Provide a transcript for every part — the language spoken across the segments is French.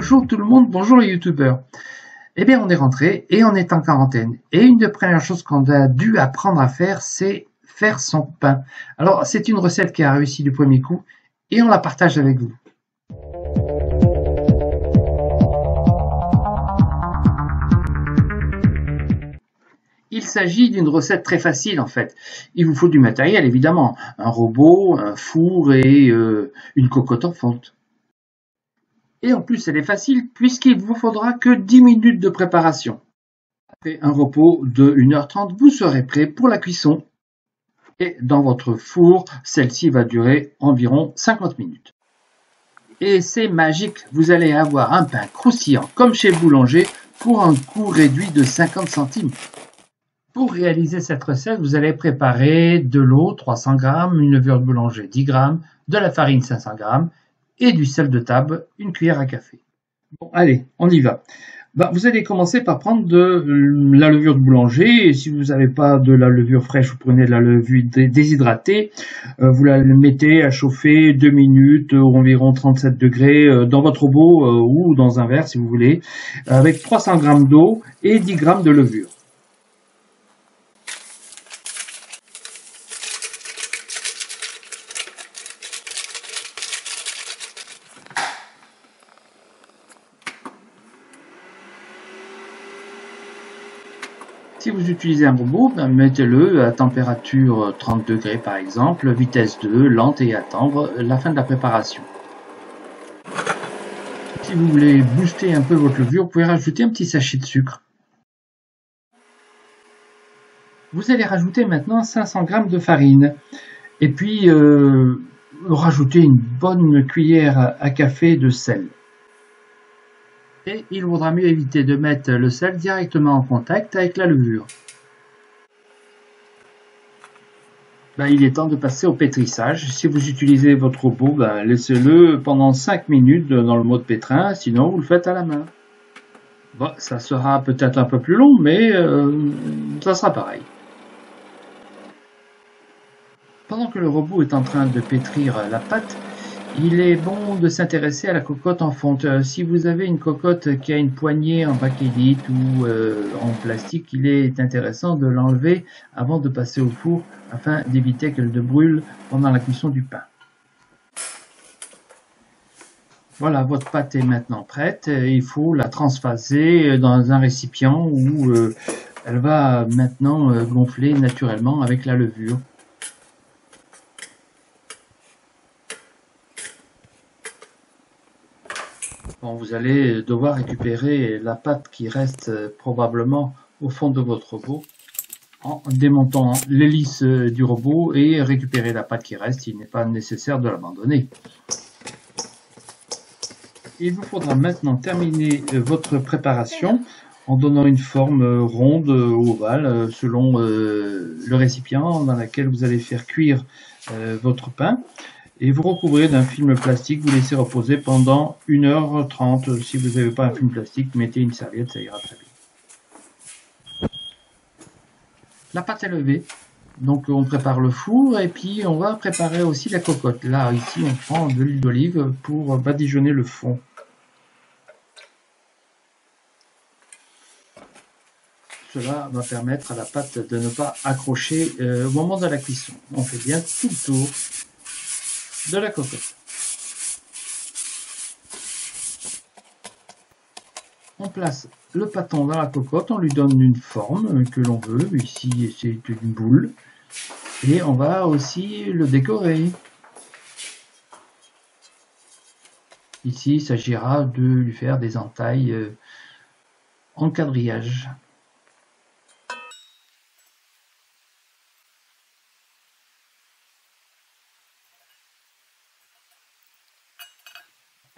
Bonjour tout le monde, bonjour les youtubeurs. Eh bien on est rentré et on est en quarantaine. Et une des premières choses qu'on a dû apprendre à faire, c'est faire son pain. Alors c'est une recette qui a réussi du premier coup et on la partage avec vous. Il s'agit d'une recette très facile en fait. Il vous faut du matériel évidemment, un robot, un four et une cocotte en fonte. Et en plus elle est facile puisqu'il vous faudra que 10 minutes de préparation. Après un repos de 1h30, vous serez prêt pour la cuisson. Et dans votre four, celle-ci va durer environ 50 minutes. Et c'est magique, vous allez avoir un pain croustillant comme chez le boulanger pour un coût réduit de 50 centimes. Pour réaliser cette recette, vous allez préparer de l'eau 300 g, une levure de boulanger 10 g, de la farine 500 g et du sel de table, une cuillère à café. Bon, allez, on y va. Vous allez commencer par prendre de la levure de boulanger. Et si vous n'avez pas de la levure fraîche, vous prenez de la levure déshydratée. Vous la mettez à chauffer 2 minutes, environ 37 degrés, dans votre robot ou dans un verre si vous voulez, avec 300 g d'eau et 10 g de levure. Si vous utilisez un robot, mettez-le à température 30 degrés par exemple, vitesse 2, lente et attendre la fin de la préparation. Si vous voulez booster un peu votre levure, vous pouvez rajouter un petit sachet de sucre. Vous allez rajouter maintenant 500 g de farine et puis rajouter une bonne cuillère à café de sel. Et il vaudra mieux éviter de mettre le sel directement en contact avec la levure. Il est temps de passer au pétrissage. Si vous utilisez votre robot, laissez-le pendant 5 minutes dans le mode pétrin, sinon vous le faites à la main. Ça sera peut-être un peu plus long, mais ça sera pareil. Pendant que le robot est en train de pétrir la pâte, il est bon de s'intéresser à la cocotte en fonte. Si vous avez une cocotte qui a une poignée en bakélite ou en plastique, il est intéressant de l'enlever avant de passer au four afin d'éviter qu'elle ne brûle pendant la cuisson du pain. Voilà, votre pâte est maintenant prête. Il faut la transvaser dans un récipient où elle va maintenant gonfler naturellement avec la levure. Vous allez devoir récupérer la pâte qui reste probablement au fond de votre robot en démontant l'hélice du robot et récupérer la pâte qui reste. Il n'est pas nécessaire de l'abandonner. Il vous faudra maintenant terminer votre préparation en donnant une forme ronde ou ovale selon le récipient dans lequel vous allez faire cuire votre pain. Et vous recouvrez d'un film plastique, vous laissez reposer pendant 1h30. Si vous n'avez pas un film plastique, mettez une serviette, ça ira très bien. La pâte est levée, donc on prépare le four et puis on va préparer aussi la cocotte. Là, ici, on prend de l'huile d'olive pour badigeonner le fond. Cela va permettre à la pâte de ne pas accrocher au moment de la cuisson. On fait bien tout le tour de la cocotte. On place le pâton dans la cocotte, on lui donne une forme que l'on veut. Ici, c'est une boule. Et on va aussi le décorer. Ici, il s'agira de lui faire des entailles en quadrillage.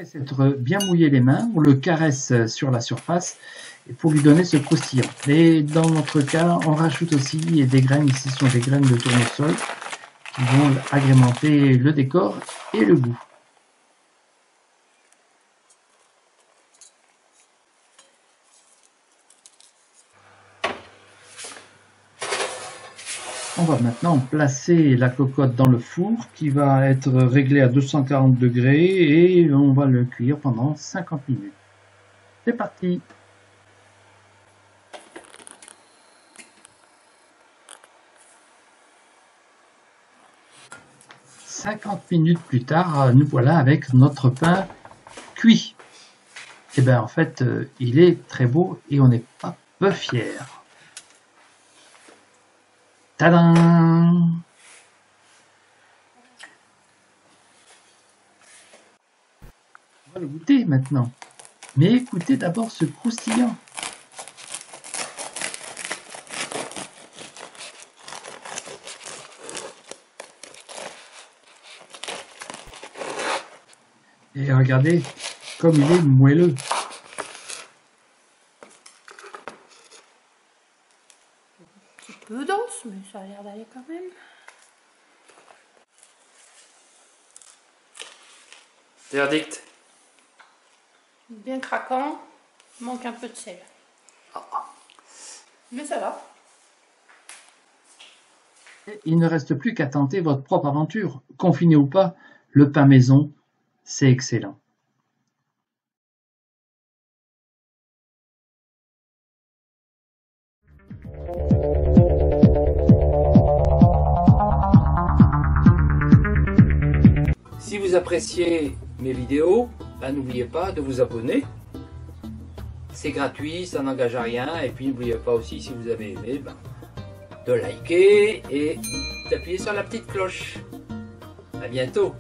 Après s'être bien mouillé les mains, on le caresse sur la surface pour lui donner ce croustillant. Et dans notre cas, on rajoute aussi des graines, ici ce sont des graines de tournesol qui vont agrémenter le décor et le goût. On va maintenant placer la cocotte dans le four qui va être réglé à 240 degrés et on va le cuire pendant 50 minutes. C'est parti. 50 minutes plus tard, nous voilà avec notre pain cuit. Et bien en fait, il est très beau et on n'est pas peu fiers. Tadam! On va le goûter maintenant. Mais écoutez d'abord ce croustillant. Et regardez comme il est moelleux. Un petit peu dense, mais ça a l'air d'aller quand même. Verdict. Bien craquant, manque un peu de sel. Mais ça va. Il ne reste plus qu'à tenter votre propre aventure. Confiné ou pas, le pain maison, c'est excellent. Si vous appréciez mes vidéos, n'oubliez pas de vous abonner. C'est gratuit, ça n'engage à rien. Et puis n'oubliez pas aussi, si vous avez aimé, de liker et d'appuyer sur la petite cloche. À bientôt.